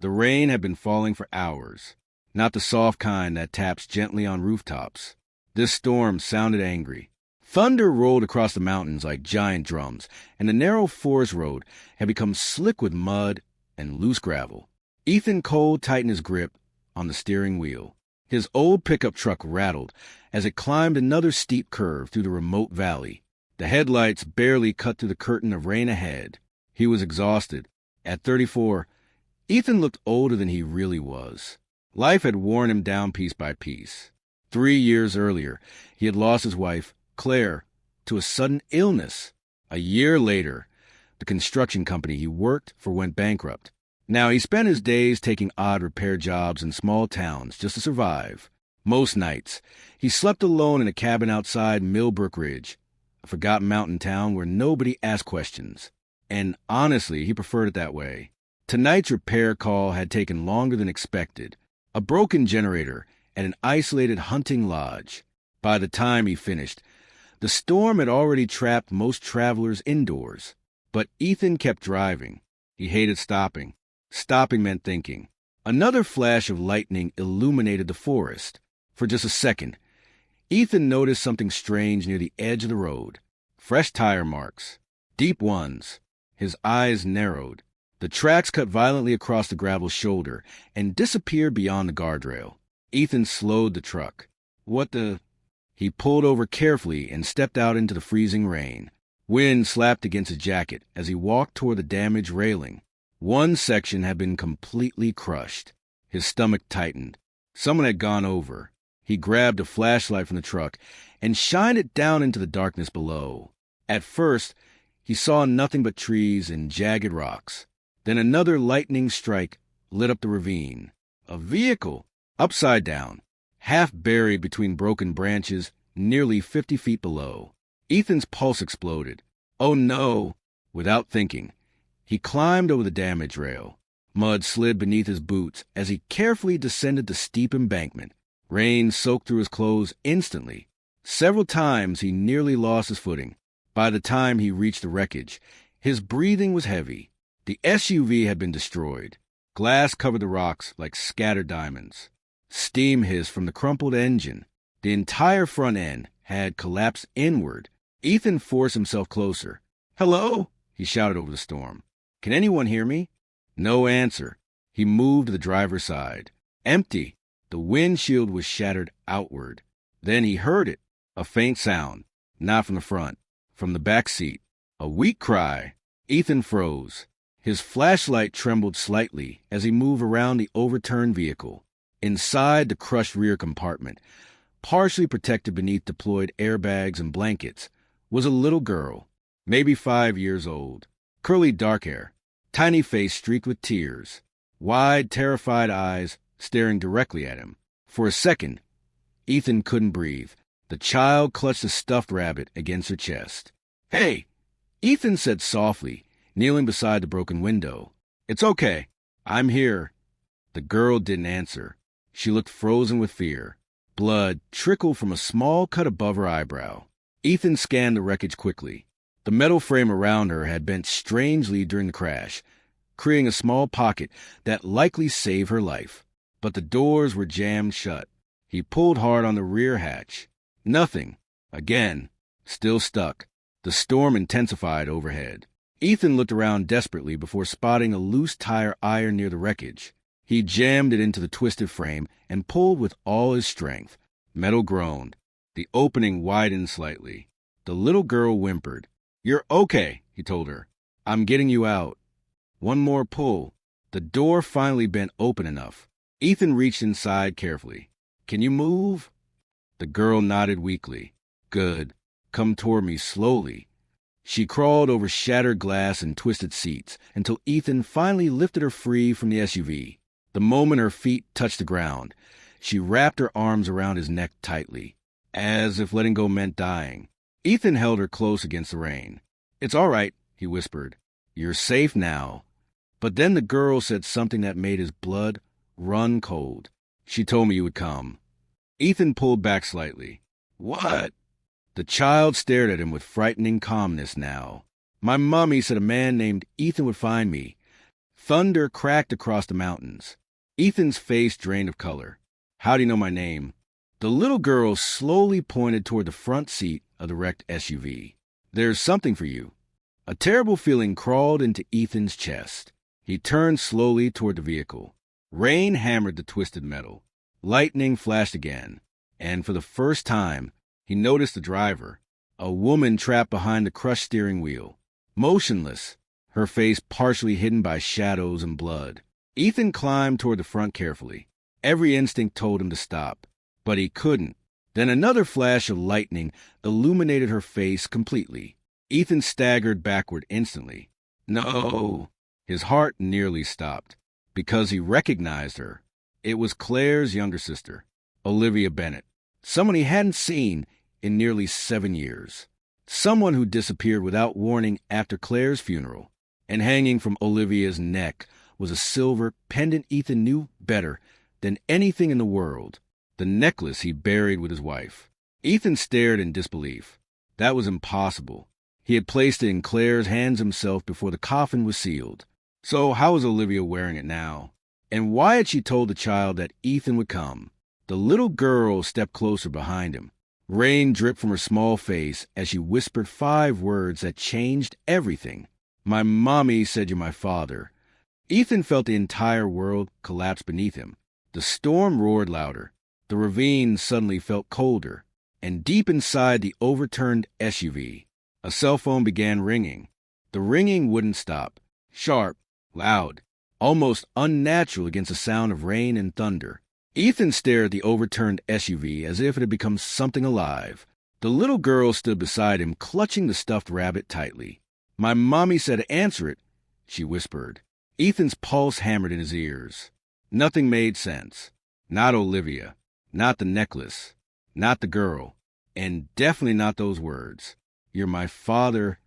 The rain had been falling for hours, not the soft kind that taps gently on rooftops. This storm sounded angry. Thunder rolled across the mountains like giant drums, and the narrow forest road had become slick with mud and loose gravel. Ethan Cole tightened his grip on the steering wheel. His old pickup truck rattled as it climbed another steep curve through the remote valley. The headlights barely cut through the curtain of rain ahead. He was exhausted. At 34, Ethan looked older than he really was. Life had worn him down piece by piece. 3 years earlier, he had lost his wife, Claire, to a sudden illness. A year later, the construction company he worked for went bankrupt. Now he spent his days taking odd repair jobs in small towns just to survive. Most nights, he slept alone in a cabin outside Millbrook Ridge, a forgotten mountain town where nobody asked questions. And honestly, he preferred it that way. Tonight's repair call had taken longer than expected. A broken generator at an isolated hunting lodge. By the time he finished, the storm had already trapped most travelers indoors. But Ethan kept driving. He hated stopping. Stopping meant thinking. Another flash of lightning illuminated the forest. For just a second, Ethan noticed something strange near the edge of the road. Fresh tire marks. Deep ones. His eyes narrowed. The tracks cut violently across the gravel shoulder and disappeared beyond the guardrail. Ethan slowed the truck. What the... He pulled over carefully and stepped out into the freezing rain. Wind slapped against his jacket as he walked toward the damaged railing. One section had been completely crushed. His stomach tightened. Someone had gone over. He grabbed a flashlight from the truck and shined it down into the darkness below. At first, he saw nothing but trees and jagged rocks. Then another lightning strike lit up the ravine. A vehicle, upside down, half buried between broken branches, nearly 50 feet below. Ethan's pulse exploded. Oh no! Without thinking, he climbed over the damage rail. Mud slid beneath his boots as he carefully descended the steep embankment. Rain soaked through his clothes instantly. Several times he nearly lost his footing. By the time he reached the wreckage, his breathing was heavy. The SUV had been destroyed. Glass covered the rocks like scattered diamonds. Steam hissed from the crumpled engine. The entire front end had collapsed inward. Ethan forced himself closer. "Hello?" he shouted over the storm. "Can anyone hear me?" No answer. He moved to the driver's side. Empty. The windshield was shattered outward. Then he heard it. A faint sound. Not from the front. From the back seat. A weak cry. Ethan froze. His flashlight trembled slightly as he moved around the overturned vehicle. Inside the crushed rear compartment, partially protected beneath deployed airbags and blankets, was a little girl, maybe 5 years old. Curly dark hair. Tiny face streaked with tears. Wide, terrified eyes staring directly at him. For a second, Ethan couldn't breathe. The child clutched a stuffed rabbit against her chest. "Hey!" Ethan said softly, kneeling beside the broken window. "It's okay. I'm here." The girl didn't answer. She looked frozen with fear. Blood trickled from a small cut above her eyebrow. Ethan scanned the wreckage quickly. The metal frame around her had bent strangely during the crash, creating a small pocket that likely saved her life. But the doors were jammed shut. He pulled hard on the rear hatch. Nothing. Again. Still stuck. The storm intensified overhead. Ethan looked around desperately before spotting a loose tire iron near the wreckage. He jammed it into the twisted frame and pulled with all his strength. Metal groaned. The opening widened slightly. The little girl whimpered. "You're okay," he told her. "I'm getting you out." One more pull. The door finally bent open enough. Ethan reached inside carefully. "Can you move?" The girl nodded weakly. "Good. Come toward me slowly." She crawled over shattered glass and twisted seats until Ethan finally lifted her free from the SUV. The moment her feet touched the ground, she wrapped her arms around his neck tightly, as if letting go meant dying. Ethan held her close against the rain. "It's all right," he whispered. "You're safe now." But then the girl said something that made his blood run cold. "She told me you would come." Ethan pulled back slightly. "What?" The child stared at him with frightening calmness now. "My mommy said a man named Ethan would find me. Thunder cracked across the mountains. Ethan's face drained of color. How do you know my name? The little girl slowly pointed toward the front seat of the wrecked SUV. There's something for you. A terrible feeling crawled into Ethan's chest. He turned slowly toward the vehicle. Rain hammered the twisted metal. Lightning flashed again. And for the first time, he noticed the driver, a woman trapped behind the crushed steering wheel, motionless, her face partially hidden by shadows and blood. Ethan climbed toward the front carefully. Every instinct told him to stop, but he couldn't. Then another flash of lightning illuminated her face completely. Ethan staggered backward instantly. No! His heart nearly stopped, because he recognized her. It was Claire's younger sister, Olivia Bennett, someone he hadn't seen in nearly 7 years. Someone who disappeared without warning after Claire's funeral. And hanging from Olivia's neck was a silver pendant Ethan knew better than anything in the world, the necklace he buried with his wife. Ethan stared in disbelief. That was impossible. He had placed it in Claire's hands himself before the coffin was sealed. So how was Olivia wearing it now? And why had she told the child that Ethan would come? The little girl stepped closer behind him. Rain dripped from her small face as she whispered 5 words that changed everything. My mommy said you're my father. Ethan felt the entire world collapse beneath him. The storm roared louder. The ravine suddenly felt colder. And deep inside the overturned SUV, a cell phone began ringing. The ringing wouldn't stop. Sharp, loud, almost unnatural against the sound of rain and thunder. Ethan stared at the overturned SUV as if it had become something alive. The little girl stood beside him, clutching the stuffed rabbit tightly. My mommy said to answer it, she whispered. Ethan's pulse hammered in his ears. Nothing made sense. Not Olivia. Not the necklace. Not the girl. And definitely not those words. You're my father.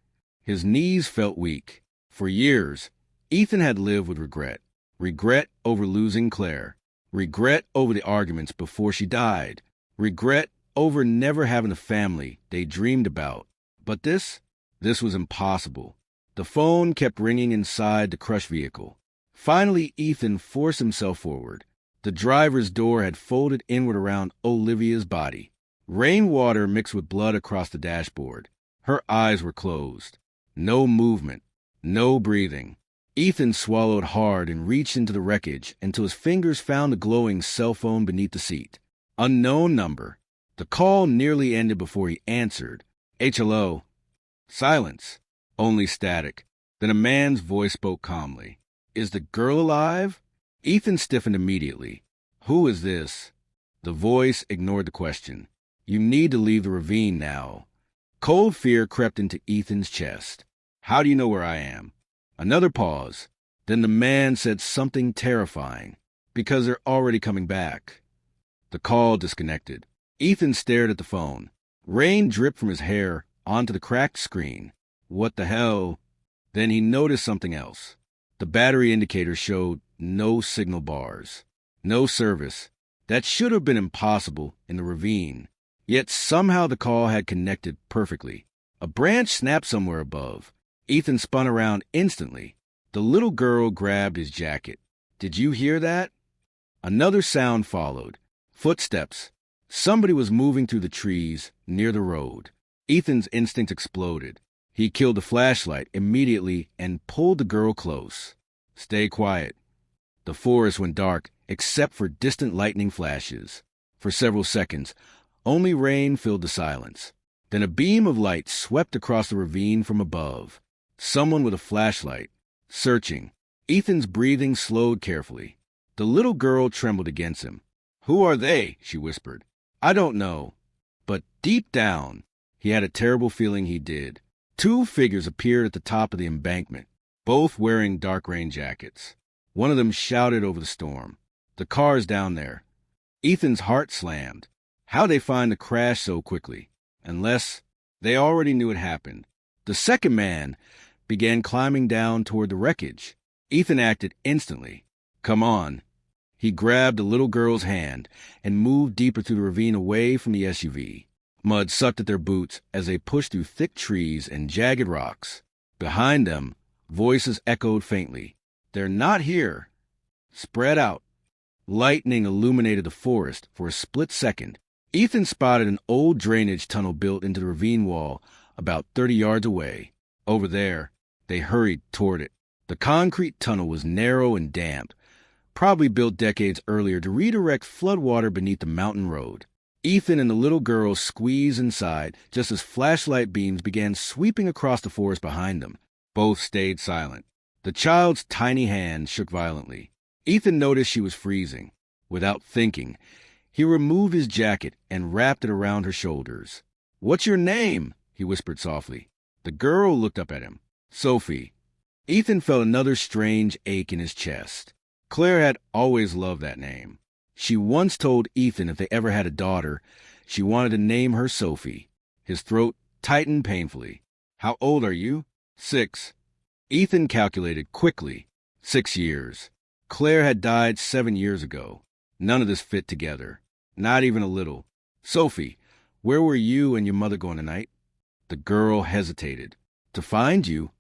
His knees felt weak. For years, Ethan had lived with regret. Regret over losing Claire. Regret over the arguments before she died. Regret over never having the family they dreamed about. But this was impossible. The phone kept ringing inside the crushed vehicle. Finally, Ethan forced himself forward. The driver's door had folded inward around Olivia's body. Rainwater mixed with blood across the dashboard. Her eyes were closed. No movement. No breathing. Ethan swallowed hard and reached into the wreckage until his fingers found the glowing cell phone beneath the seat. Unknown number. The call nearly ended before he answered. Hello. Silence. Only static. Then a man's voice spoke calmly. Is the girl alive? Ethan stiffened immediately. Who is this? The voice ignored the question. You need to leave the ravine now. Cold fear crept into Ethan's chest. How do you know where I am? Another pause. Then the man said something terrifying. Because they're already coming back. The call disconnected. Ethan stared at the phone. Rain dripped from his hair onto the cracked screen. What the hell? Then he noticed something else. The battery indicator showed no signal bars. No service. That should have been impossible in the ravine. Yet somehow the call had connected perfectly. A branch snapped somewhere above. Ethan spun around instantly. The little girl grabbed his jacket. Did you hear that? Another sound followed. Footsteps. Somebody was moving through the trees near the road. Ethan's instinct exploded. He killed the flashlight immediately and pulled the girl close. Stay quiet. The forest went dark except for distant lightning flashes. For several seconds, only rain filled the silence. Then a beam of light swept across the ravine from above. Someone with a flashlight. Searching. Ethan's breathing slowed carefully. The little girl trembled against him. Who are they? She whispered. I don't know. But deep down, he had a terrible feeling he did. 2 figures appeared at the top of the embankment, both wearing dark rain jackets. One of them shouted over the storm. The car's down there. Ethan's heart slammed. How'd they find the crash so quickly? Unless they already knew it happened. The second man began climbing down toward the wreckage. Ethan acted instantly. Come on. He grabbed the little girl's hand and moved deeper through the ravine away from the SUV. Mud sucked at their boots as they pushed through thick trees and jagged rocks. Behind them, voices echoed faintly. They're not here. Spread out. Lightning illuminated the forest for a split second. Ethan spotted an old drainage tunnel built into the ravine wall about 30 yards away. Over there, they hurried toward it. The concrete tunnel was narrow and damp, probably built decades earlier to redirect floodwater beneath the mountain road. Ethan and the little girl squeezed inside just as flashlight beams began sweeping across the forest behind them. Both stayed silent. The child's tiny hand shook violently. Ethan noticed she was freezing. Without thinking, he removed his jacket and wrapped it around her shoulders. "What's your name?" he whispered softly. The girl looked up at him. "Sophie." Ethan felt another strange ache in his chest. Claire had always loved that name. She once told Ethan if they ever had a daughter, she wanted to name her Sophie. His throat tightened painfully. "How old are you?" 6. Ethan calculated quickly. 6 years. Claire had died 7 years ago. None of this fit together. Not even a little. "Sophie, where were you and your mother going tonight?" The girl hesitated. "To find you."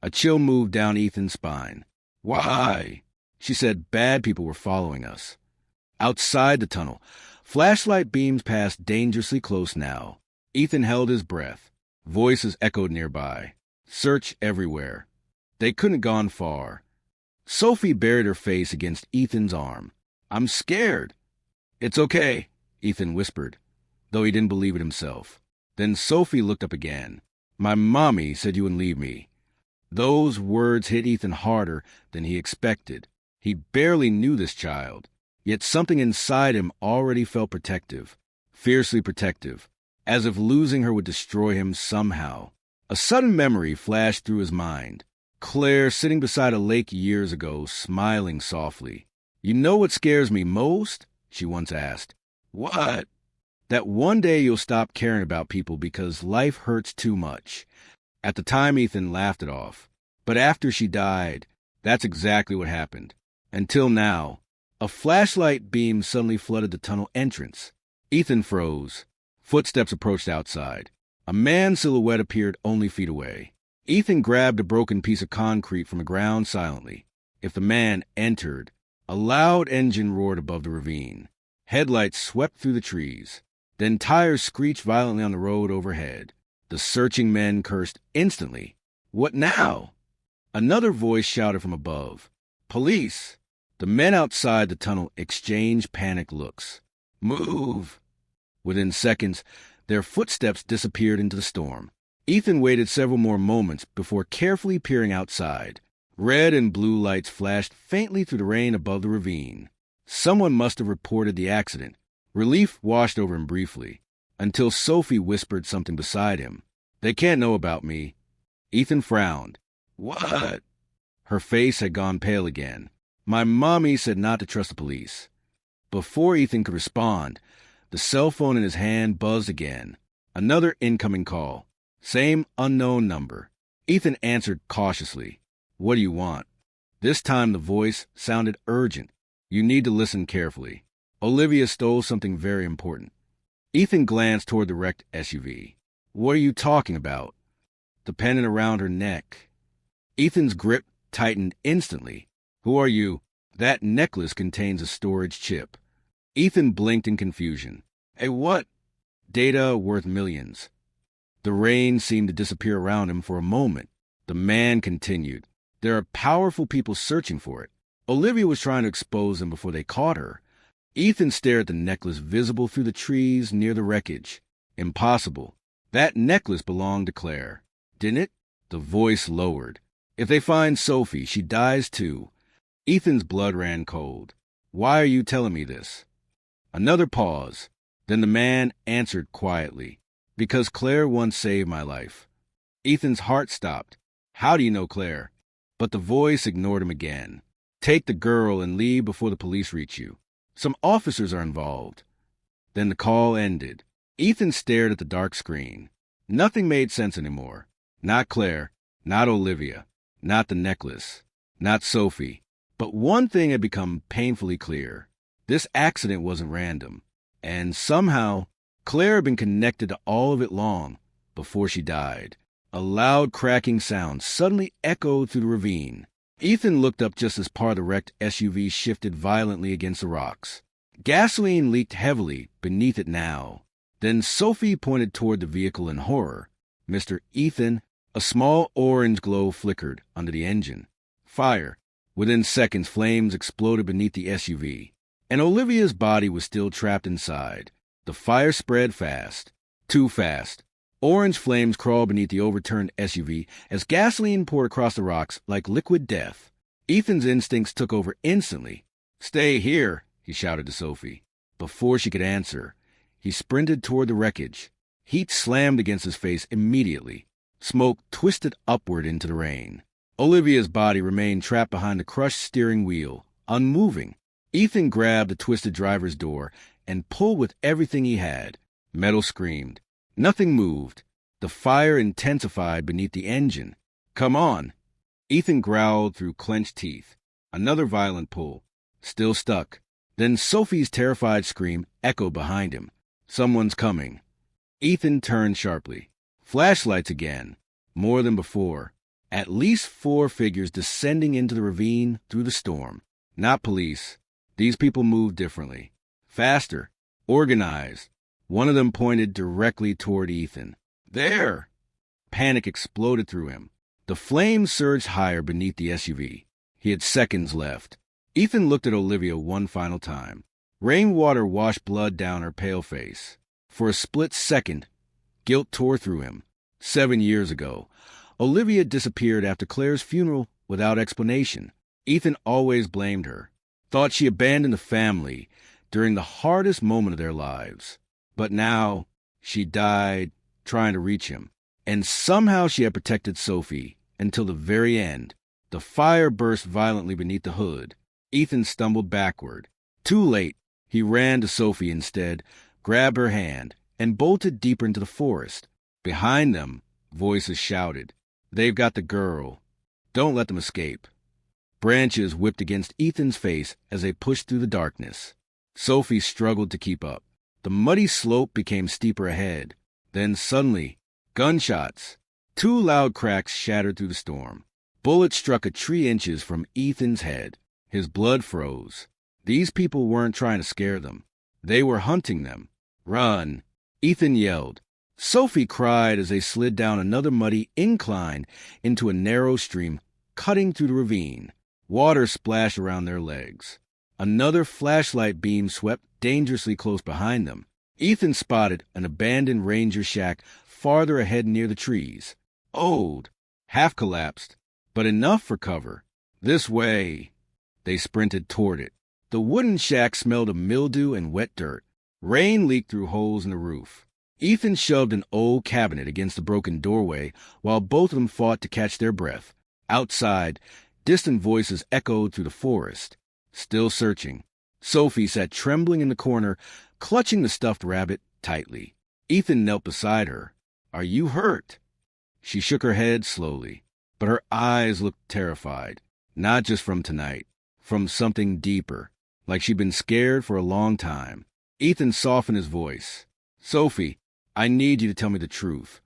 A chill moved down Ethan's spine. "Why?" She said bad people were following us. Outside the tunnel, flashlight beams passed dangerously close now. Ethan held his breath. Voices echoed nearby. Search everywhere. They couldn't have gone far. Sophie buried her face against Ethan's arm. "I'm scared." "It's okay," Ethan whispered, though he didn't believe it himself. Then Sophie looked up again. "My mommy said you wouldn't leave me." Those words hit Ethan harder than he expected. He barely knew this child, yet something inside him already felt protective, fiercely protective, as if losing her would destroy him somehow. A sudden memory flashed through his mind. Claire sitting beside a lake years ago, smiling softly. "You know what scares me most?" she once asked. "What?" "That one day you'll stop caring about people because life hurts too much." At the time, Ethan laughed it off. But after she died, that's exactly what happened. Until now, a flashlight beam suddenly flooded the tunnel entrance. Ethan froze. Footsteps approached outside. A man's silhouette appeared only feet away. Ethan grabbed a broken piece of concrete from the ground silently. If the man entered, a loud engine roared above the ravine. Headlights swept through the trees. Then tires screeched violently on the road overhead. The searching men cursed instantly. "What now?" Another voice shouted from above. "Police!" The men outside the tunnel exchanged panicked looks. "Move!" Within seconds, their footsteps disappeared into the storm. Ethan waited several more moments before carefully peering outside. Red and blue lights flashed faintly through the rain above the ravine. Someone must have reported the accident. Relief washed over him briefly, until Sophie whispered something beside him. "They can't know about me." Ethan frowned. "What?" Her face had gone pale again. "My mommy said not to trust the police." Before Ethan could respond, the cell phone in his hand buzzed again. Another incoming call. Same unknown number. Ethan answered cautiously. "What do you want?" This time the voice sounded urgent. "You need to listen carefully. Olivia stole something very important." Ethan glanced toward the wrecked SUV. "What are you talking about?" "The pendant around her neck." Ethan's grip tightened instantly. "Who are you?" "That necklace contains a storage chip." Ethan blinked in confusion. "A what?" "Data worth millions." The rain seemed to disappear around him for a moment. The man continued. "There are powerful people searching for it. Olivia was trying to expose them before they caught her." Ethan stared at the necklace visible through the trees near the wreckage. Impossible. That necklace belonged to Claire. Didn't it? The voice lowered. "If they find Sophie, she dies too." Ethan's blood ran cold. "Why are you telling me this?" Another pause. Then the man answered quietly. "Because Claire once saved my life." Ethan's heart stopped. "How do you know Claire?" But the voice ignored him again. "Take the girl and leave before the police reach you. Some officers are involved." Then the call ended. Ethan stared at the dark screen. Nothing made sense anymore. Not Claire, not Olivia, not the necklace, not Sophie. But one thing had become painfully clear. This accident wasn't random. And somehow, Claire had been connected to all of it long before she died. A loud cracking sound suddenly echoed through the ravine. Ethan looked up just as part of the wrecked SUV shifted violently against the rocks. Gasoline leaked heavily beneath it now. Then Sophie pointed toward the vehicle in horror. "Mr. Ethan," a small orange glow flickered under the engine. Fire. Within seconds, flames exploded beneath the SUV, and Olivia's body was still trapped inside. The fire spread fast. Too fast. Orange flames crawled beneath the overturned SUV as gasoline poured across the rocks like liquid death. Ethan's instincts took over instantly. "Stay here," he shouted to Sophie. Before she could answer, he sprinted toward the wreckage. Heat slammed against his face immediately. Smoke twisted upward into the rain. Olivia's body remained trapped behind the crushed steering wheel, unmoving. Ethan grabbed the twisted driver's door and pulled with everything he had. Metal screamed. Nothing moved. The fire intensified beneath the engine. "Come on." Ethan growled through clenched teeth. Another violent pull. Still stuck. Then Sophie's terrified scream echoed behind him. "Someone's coming." Ethan turned sharply. Flashlights again. More than before. At least 4 figures descending into the ravine through the storm. Not police. These people moved differently. Faster. Organized. One of them pointed directly toward Ethan. "There!" Panic exploded through him. The flames surged higher beneath the SUV. He had seconds left. Ethan looked at Olivia one final time. Rainwater washed blood down her pale face. For a split second, guilt tore through him. 7 years ago, Olivia disappeared after Claire's funeral without explanation. Ethan always blamed her. Thought she abandoned the family during the hardest moment of their lives. But now, she died trying to reach him. And somehow she had protected Sophie until the very end. The fire burst violently beneath the hood. Ethan stumbled backward. Too late, he ran to Sophie instead, grabbed her hand, and bolted deeper into the forest. Behind them, voices shouted, "They've got the girl. Don't let them escape." Branches whipped against Ethan's face as they pushed through the darkness. Sophie struggled to keep up. The muddy slope became steeper ahead. Then suddenly, gunshots. 2 loud cracks shattered through the storm. Bullets struck a tree inches from Ethan's head. His blood froze. These people weren't trying to scare them. They were hunting them. "Run!" Ethan yelled. Sophie cried as they slid down another muddy incline into a narrow stream, cutting through the ravine. Water splashed around their legs. Another flashlight beam swept dangerously close behind them. Ethan spotted an abandoned ranger shack farther ahead near the trees. Old, half collapsed, but enough for cover. "This way." They sprinted toward it. The wooden shack smelled of mildew and wet dirt. Rain leaked through holes in the roof. Ethan shoved an old cabinet against the broken doorway while both of them fought to catch their breath. Outside, distant voices echoed through the forest. Still searching. Sophie sat trembling in the corner, clutching the stuffed rabbit tightly. Ethan knelt beside her. "Are you hurt?" She shook her head slowly, but her eyes looked terrified. Not just from tonight, from something deeper, like she'd been scared for a long time. Ethan softened his voice. "Sophie, I need you to tell me the truth."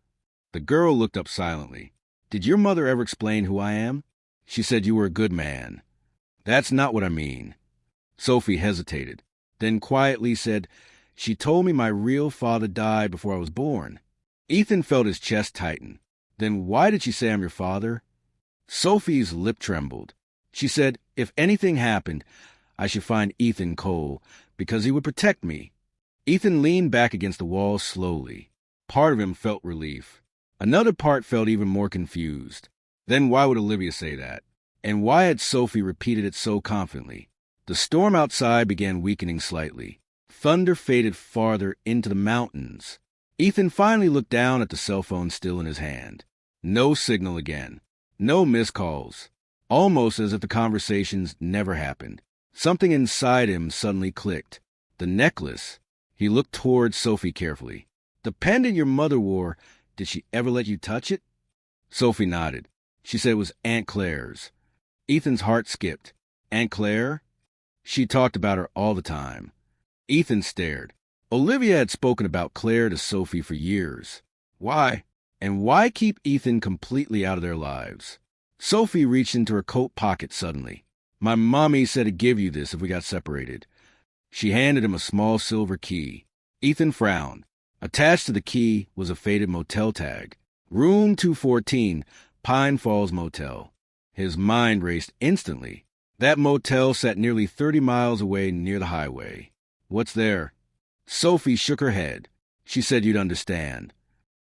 The girl looked up silently. "Did your mother ever explain who I am?" "She said you were a good man." "That's not what I mean." Sophie hesitated, then quietly said, "She told me my real father died before I was born." Ethan felt his chest tighten. "Then why did she say I'm your father?" Sophie's lip trembled. She said, if anything happened, I should find Ethan Cole, because he would protect me. Ethan leaned back against the wall slowly. Part of him felt relief. Another part felt even more confused. Then why would Olivia say that? And why had Sophie repeated it so confidently? The storm outside began weakening slightly. Thunder faded farther into the mountains. Ethan finally looked down at the cell phone still in his hand. No signal again. No missed calls. Almost as if the conversations never happened. Something inside him suddenly clicked. The necklace. He looked toward Sophie carefully. "The pendant your mother wore, did she ever let you touch it?" Sophie nodded. She said it was Aunt Claire's. Ethan's heart skipped. Aunt Claire? She talked about her all the time. Ethan stared. Olivia had spoken about Claire to Sophie for years. Why? And why keep Ethan completely out of their lives? Sophie reached into her coat pocket suddenly. My mommy said to give you this if we got separated. She handed him a small silver key. Ethan frowned. Attached to the key was a faded motel tag. Room 214, Pine Falls Motel. His mind raced instantly. That motel sat nearly 30 miles away near the highway. What's there? Sophie shook her head. She said you'd understand.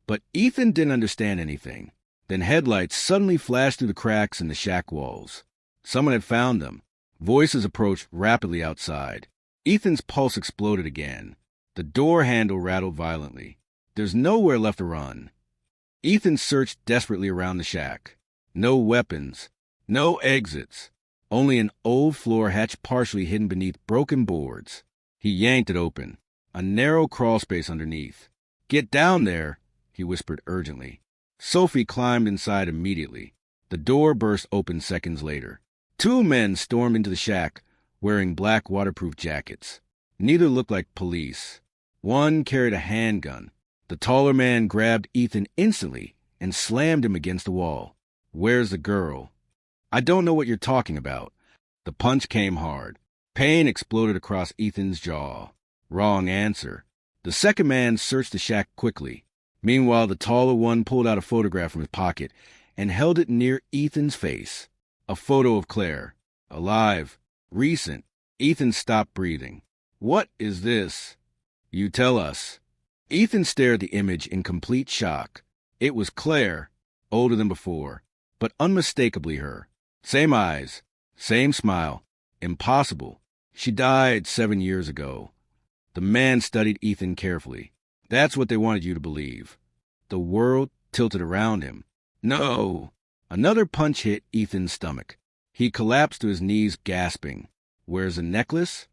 But Ethan didn't understand anything. Then headlights suddenly flashed through the cracks in the shack walls. Someone had found them. Voices approached rapidly outside. Ethan's pulse exploded again. The door handle rattled violently. There's nowhere left to run. Ethan searched desperately around the shack. No weapons. No exits. Only an old floor hatch partially hidden beneath broken boards. He yanked it open. A narrow crawl space underneath. Get down there, he whispered urgently. Sophie climbed inside immediately. The door burst open seconds later. 2 men stormed into the shack, wearing black waterproof jackets. Neither looked like police. One carried a handgun. The taller man grabbed Ethan instantly and slammed him against the wall. Where's the girl? I don't know what you're talking about. The punch came hard. Pain exploded across Ethan's jaw. Wrong answer. The second man searched the shack quickly. Meanwhile, the taller one pulled out a photograph from his pocket and held it near Ethan's face. A photo of Claire. Alive. Recent. Ethan stopped breathing. What is this? You tell us. Ethan stared at the image in complete shock. It was Claire, older than before, but unmistakably her. Same eyes, same smile. Impossible. She died 7 years ago. The man studied Ethan carefully. That's what they wanted you to believe. The world tilted around him. No! Another punch hit Ethan's stomach. He collapsed to his knees, gasping. Where's the necklace?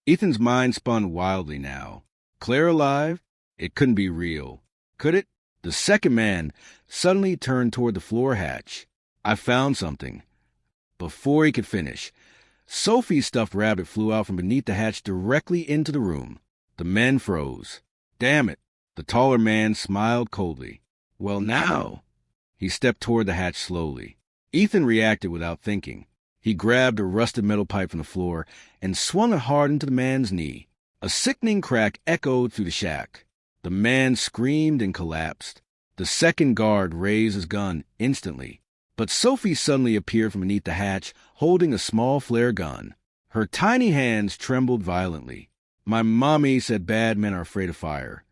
Ethan's mind spun wildly now. Claire alive? It couldn't be real. Could it? The second man suddenly turned toward the floor hatch. I found something. Before he could finish, Sophie's stuffed rabbit flew out from beneath the hatch directly into the room. The men froze. Damn it. The taller man smiled coldly. Well, now. He stepped toward the hatch slowly. Ethan reacted without thinking. He grabbed a rusted metal pipe from the floor and swung it hard into the man's knee. A sickening crack echoed through the shack. The man screamed and collapsed. The second guard raised his gun instantly. But Sophie suddenly appeared from beneath the hatch, holding a small flare gun. Her tiny hands trembled violently. My mommy said bad men are afraid of fire.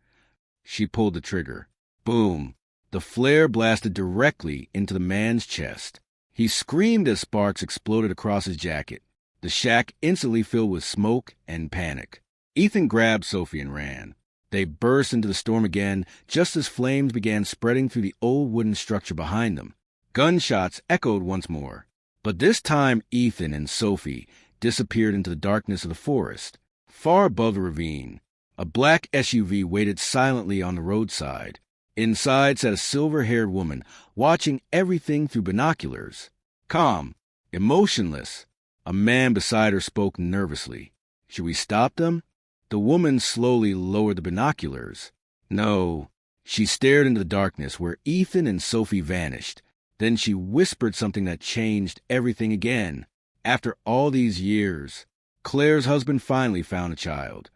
She pulled the trigger. Boom. The flare blasted directly into the man's chest. He screamed as sparks exploded across his jacket. The shack instantly filled with smoke and panic. Ethan grabbed Sophie and ran. They burst into the storm again just as flames began spreading through the old wooden structure behind them. Gunshots echoed once more. But this time Ethan and Sophie disappeared into the darkness of the forest. Far above the ravine, a black SUV waited silently on the roadside. Inside sat a silver-haired woman, watching everything through binoculars. Calm, emotionless. A man beside her spoke nervously. Should we stop them? The woman slowly lowered the binoculars. No. She stared into the darkness where Ethan and Sophie vanished. Then she whispered something that changed everything again. After all these years, Claire's husband finally found a child.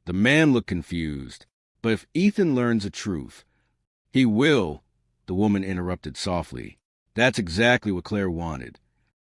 The man looked confused. But if Ethan learns the truth, he will, the woman interrupted softly. That's exactly what Claire wanted.